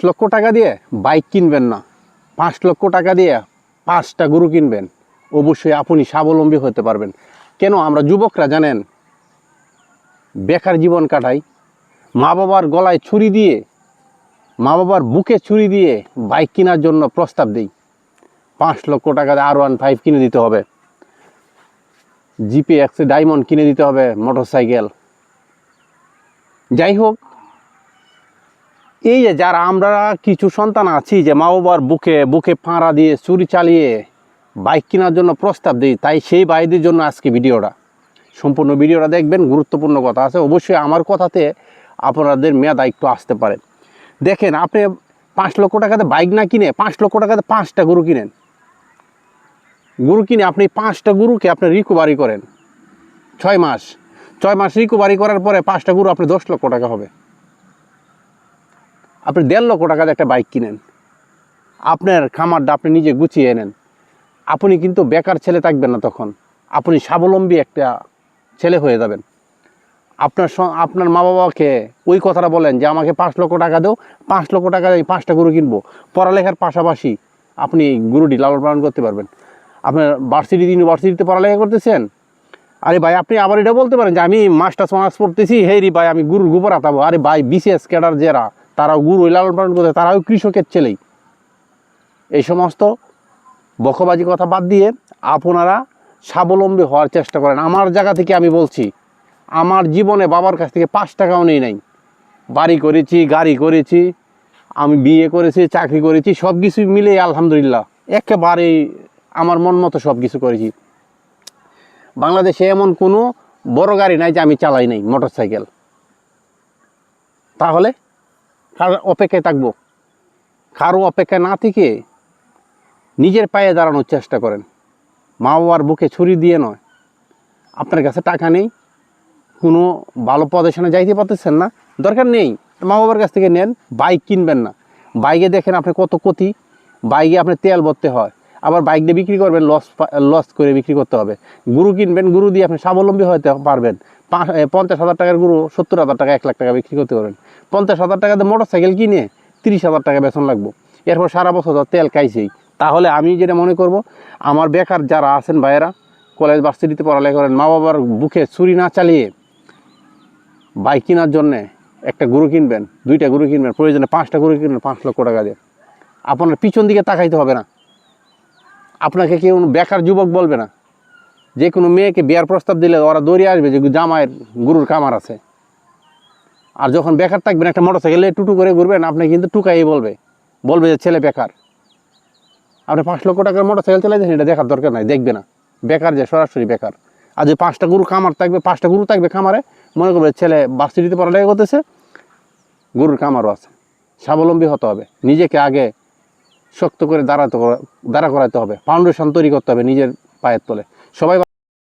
লক্ষ টাকা দিয়ে বাইক কিনবেন না, 5 লক্ষ টাকা দিয়ে 5টা গরু কিনবেন। অবশ্যই আপনি স্বাবলম্বী হতে পারবেন। কেন আমরা যুবকরা জানেন বেকার জীবন কাটাই, মা বাবার গলায় ছুরি দিয়ে, মা বাবার বুকে ছুরি দিয়ে বাইক কেনার জন্য প্রস্তাব দিই। 5 লক্ষ টাকা দিয়ে R15 কিনে দিতে হবে, GPX ডায়মন্ড কিনে দিতে হবে, মোটরসাইকেল। যাই হোক, এই যে যারা আমরা কিছু সন্তান আছি যে মা বাবার বুকে বুকে ফাঁড়া দিয়ে চুরি চালিয়ে বাইক কেনার জন্য প্রস্তাব দিই, তাই সেই ভাইদের জন্য আজকে ভিডিওটা। সম্পূর্ণ ভিডিওটা দেখবেন, গুরুত্বপূর্ণ কথা আছে। অবশ্যই আমার কথাতে আপনাদের মেধা একটু আসতে পারে। দেখেন, আপনি 5 লক্ষ টাকাতে বাইক না কিনে 5 লক্ষ টাকাতে 5টা গরু কিনেন। গরু কিনে আপনি 5টা গরুকে আপনি রিকভারি করেন 6 মাস। 6 মাস রিকভারি করার পরে 5টা গরু আপনি 10 লক্ষ টাকা হবে। আপনি 1.5 লক্ষ টাকাতে একটা বাইক কিনেন, আপনার খামারটা আপনি নিজে গুছিয়ে নেন। আপনি কিন্তু বেকার ছেলে থাকবেন না, তখন আপনি স্বাবলম্বী একটা ছেলে হয়ে যাবেন। আপনার মা বাবাকে ওই কথাটা বলেন যে আমাকে 5 লক্ষ টাকা দাও, 5 লক্ষ টাকা দিয়ে 5টা গরু কিনবো। পড়ালেখার পাশাপাশি আপনি গরুটি লালন পালন করতে পারবেন। আপনার ইউনিভার্সিটিতে পড়ালেখা করতেছেন, আরে ভাই আপনি আবার এটা বলতে পারেন যে আমি মাস্টার্স পড়তেছি, হে রে ভাই আমি গরুর গোবর আতাবো। আরে ভাই BCS ক্যাডার যারা, তারাও গরু লালন পালন করতে, তারাও কৃষকের ছেলেই। এই সমস্ত বকবাজি কথা বাদ দিয়ে আপনারা স্বাবলম্বী হওয়ার চেষ্টা করেন। আমার জায়গা থেকে আমি বলছি, আমার জীবনে বাবার কাছ থেকে 5 টাকাও নেই নাই। বাড়ি করেছি, গাড়ি করেছি, আমি বিয়ে করেছি, চাকরি করেছি, সব কিছু মিলে আলহামদুলিল্লাহ একেবারেই আমার মন মতো সব কিছু করেছি। বাংলাদেশে এমন কোনো বড় গাড়ি নাই যে আমি চালাই নাই, মোটরসাইকেল। তাহলে কার অপেক্ষায় থাকবো? কারো অপেক্ষা না থেকে নিজের পায়ে দাঁড়ানোর চেষ্টা করেন। মা বাবার বুকে ছুরি দিয়ে নয়। আপনার কাছে টাকা নেই, কোনো ভালো পজিশনে যাইতে পারতেছেন না, দরকার নেই, মা বাবার কাছ থেকে নেন। বাইক কিনবেন না। বাইকে দেখেন আপনি কত ক্ষতি। বাইকে আপনি তেল ভরতে হয়, আবার বাইক দিয়ে বিক্রি করবেন, লস করে বিক্রি করতে হবে। গরু কিনবেন, গরু দিয়ে আপনি স্বাবলম্বী হতে পারবেন। 50,000 টাকার গরু 70,000 টাকা, 1 লাখ টাকা বিক্রি করতে পারবেন। 50,000 টাকাতে মোটরসাইকেল কিনে 30,000 টাকা বেতন লাগবো। এরপর সারা বছর তেল খাইছেই। তাহলে আমি যেটা মনে করব, আমার বেকার যারা আছেন ভাইয়েরা, কলেজ ভার্সিটিতে পড়ালেখা করেন, মা বাবার বুকে ছুরি না চালিয়ে বাইক কেনার জন্যে একটা গরু কিনবেন, 2টা গরু কিনবেন, প্রয়োজনে 5টা গরু কিনবেন 5 লক্ষ টাকা দিয়ে। আপনার পিছন দিকে তাকাইতে হবে না। আপনাকে কেউ বেকার যুবক বলবে না। যে কোনো মেয়েকে বিয়ার প্রস্তাব দিলে ওরা দৌড়ে আসবে যে জামাইয়ের গরুর কামার আছে। আর যখন বেকার থাকবেন, একটা মোটরসাইকেলে টুটু করে ঘুরবেন, আপনি কিন্তু টুকাই বলবে যে ছেলে বেকার। আপনি 5 লক্ষ টাকার মোটরসাইকেল চালাইছেন, এটা দেখার দরকার নাই, দেখবে না। বেকার যে সরাসরি বেকার। আর যে 5টা গরু খামার থাকবে, 5টা গরু থাকবে খামারে, মনে করবে ছেলে ভার্সিটিতে পড়ালেখা করতেছে, গরুর কামারও আছে। স্বাবলম্বী হতে হবে। নিজেকে আগে শক্ত করে দাঁড়া করাতে হবে, ফাউন্ডেশন তৈরি করতে হবে নিজের পায়ের তলে। সবাই